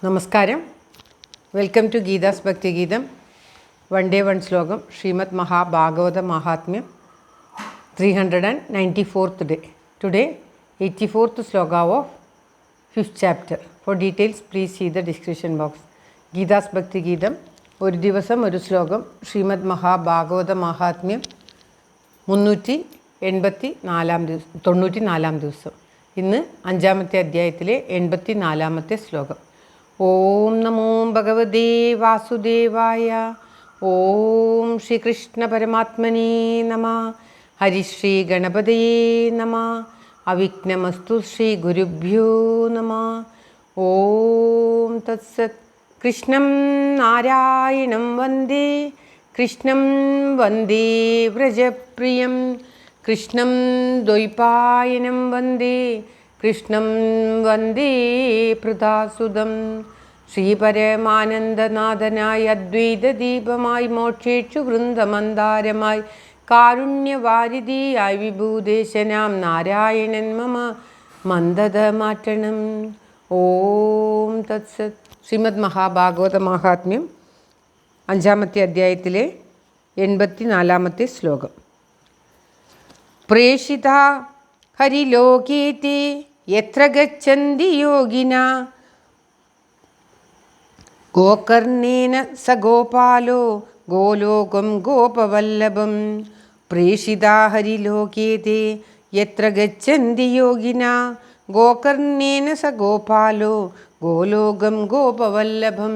നമസ്കാരം. Welcome to Geetha's ഭക്തി ഗീതം. വൺ ഡേ വൺ ശ്ലോകം. ശ്രീമദ് മഹാഭാഗവത മഹാത്മ്യം 394th day. Today 84th sloka of 5th chapter. For details please see the description box. Geetha's ഭക്തി ഗീതം ഒരു ദിവസം ഒരു ശ്ലോകം. ശ്രീമദ് മഹാഭാഗവത മഹാത്മ്യം 394 ദിവസം. ഇന്ന് 5ാമത്തെ അധ്യായത്തിലെ 84ാമത്തെ ശ്ലോകം. ഓം നമോ ഭഗവതേ വാസുദേവായ. ഓം ശ്രീകൃഷ്ണ പരമാത്മനേ നമഃ. ഹരിശ്രീ ഗണപതയേ നമഃ. അവിഘ്നമസ്തു ശ്രീ ഗുരുഭ്യോ നമഃ. ഓം തത്സത്. കൃഷ്ണം നാരായണം വന്ദേ, കൃഷ്ണം വന്ദേ വ്രജപ്രിയം, കൃഷ്ണം ദ്വൈപായനം വന്ദേ, കൃഷ്ണം വന്ദേ പൃഥാസുതം. ശ്രീപരമാനന്ദനാഥനായി അദ്വൈതദീപമായി മോക്ഷേക്ഷു വൃന്ദമന്ദാരമായി കാരുണ്യവാരിധിയായി വിഭൂദേശനാം നാരായണൻ മമ മന്ദത മാറ്റണം. ഓം തത്സത്. ശ്രീമദ് മഹാഭാഗവത മഹാത്മ്യം 5ാമത്തെ അധ്യായത്തിലെ 84ാമത്തെ ശ്ലോകം. പ്രേഷിത ഹരിലോകേതേ യത്ര ഗച്ഛന്തി യോഗിനാ ഗോകർണേന സ ഗോപാലോ ഗോലോകം ഗോപവല്ലഭം. പ്രേഷിത ഹരിലോകേതേ യത്ര ഗച്ഛന്തി യോഗിനാ ഗോകർണേന സ ഗോപാലോ ഗോലോകം ഗോപവല്ലഭം.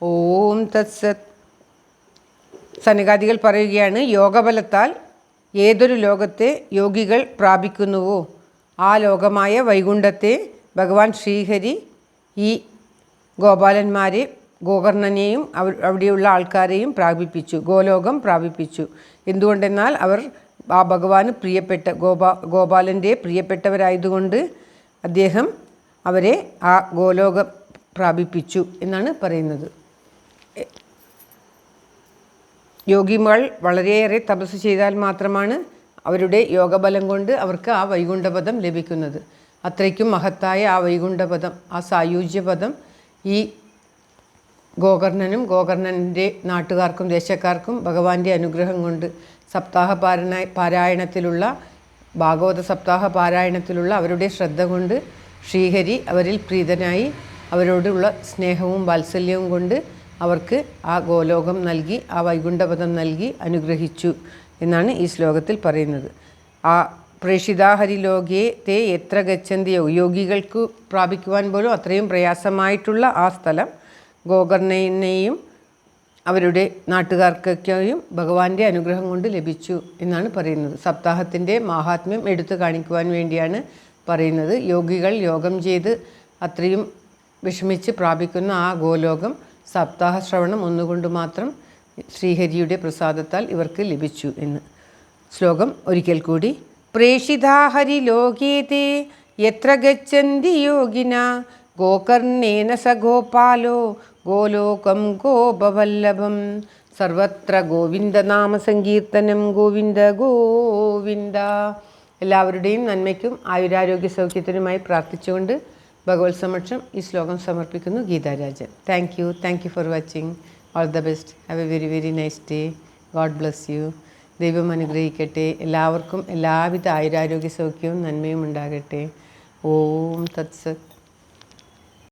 ഓം തത്സത്. സനകാദികൾ പറയുകയാണ്, യോഗബലത്താൽ ഏതൊരു ലോകത്തെ യോഗികൾ പ്രാപിക്കുന്നുവോ ആ ലോകമായ വൈകുണ്ഠത്തെ ഭഗവാൻ ശ്രീഹരി ഈ ഗോപാലന്മാരെ, ഗോകർണനെയും അവിടെയുള്ള ആൾക്കാരെയും പ്രാപിപ്പിച്ചു, ഗോലോകം പ്രാപിപ്പിച്ചു. എന്തുകൊണ്ടെന്നാൽ അവർ ആ ഭഗവാന് പ്രിയപ്പെട്ട ഗോപാലൻ്റെ പ്രിയപ്പെട്ടവരായതുകൊണ്ട് അദ്ദേഹം അവരെ ആ ഗോലോകം പ്രാപിപ്പിച്ചു എന്നാണ് പറയുന്നത്. യോഗിമാൾ വളരെയേറെ തപസ് ചെയ്താൽ മാത്രമാണ് അവരുടെ യോഗബലം കൊണ്ട് അവർക്ക് ആ വൈകുണ്ഠപദം ലഭിക്കുന്നത്. അത്രയ്ക്കും മഹത്തായ ആ വൈകുണ്ഠപദം, ആ സായുജ്യപദം ഈ ഗോകർണനും ഗോകർണൻ്റെ നാട്ടുകാർക്കും ദേശക്കാർക്കും ഭഗവാന്റെ അനുഗ്രഹം കൊണ്ട് സപ്താഹ പാരായണത്തിലുള്ള ഭാഗവത സപ്താഹ പാരായണത്തിലുള്ള അവരുടെ ശ്രദ്ധ കൊണ്ട് ശ്രീഹരി അവരിൽ പ്രീതനായി അവരോടുള്ള സ്നേഹവും വാത്സല്യവും കൊണ്ട് അവർക്ക് ആ ഗോലോകം നൽകി, ആ വൈകുണ്ഠപദം നൽകി അനുഗ്രഹിച്ചു എന്നാണ് ഈ ശ്ലോകത്തിൽ പറയുന്നത്. ആ പ്രേഷിതാഹരിലോകേ തേ എത്ര ഗച്ഛന്തി, യോഗികൾക്ക് പ്രാപിക്കുവാൻ പോലും അത്രയും പ്രയാസമായിട്ടുള്ള ആ സ്ഥലം ഗോകർണനെയും അവരുടെ നാട്ടുകാർക്കൊക്കെയും ഭഗവാന്റെ അനുഗ്രഹം കൊണ്ട് ലഭിച്ചു എന്നാണ് പറയുന്നത്. സപ്താഹത്തിൻ്റെ മാഹാത്മ്യം എടുത്തു കാണിക്കുവാൻ വേണ്ടിയാണ് പറയുന്നത്. യോഗികൾ യോഗം ചെയ്ത് അത്രയും വിഷമിച്ച് പ്രാപിക്കുന്ന ആ ഗോലോകം സപ്താഹ ശ്രവണം ഒന്നുകൊണ്ട് മാത്രം ശ്രീഹരിയുടെ പ്രസാദത്താൽ ഇവർക്ക് ലഭിച്ചു എന്ന്. ശ്ലോകം ഒരിക്കൽ കൂടി. പ്രേഷിതാഹരി ലോകേതേ യത്ര ഗച്ഛന്തി യോഗിനാ ഗോകർണേന സ ഗോപാലോ ഗോലോകം ഗോപവല്ലഭം. സർവത്ര ഗോവിന്ദനാമ സങ്കീർത്തനം. ഗോവിന്ദ ഗോവിന്ദ. എല്ലാവരുടെയും നന്മയ്ക്കും ആയുരാരോഗ്യ സൗഖ്യത്തിനുമായി പ്രാർത്ഥിച്ചുകൊണ്ട് ഭഗവത് സമക്ഷം ഈ ശ്ലോകം സമർപ്പിക്കുന്നു. Geetha Rajan. Thank you for watching. All the best. Have A very very nice day. God bless you. ദൈവം അനുഗ്രഹിക്കട്ടെ. എല്ലാവർക്കും എല്ലാവിധ ആയുരാരോഗ്യ സൗഖ്യവും നന്മയും ഉണ്ടാകട്ടെ. ഓം തത്സത്.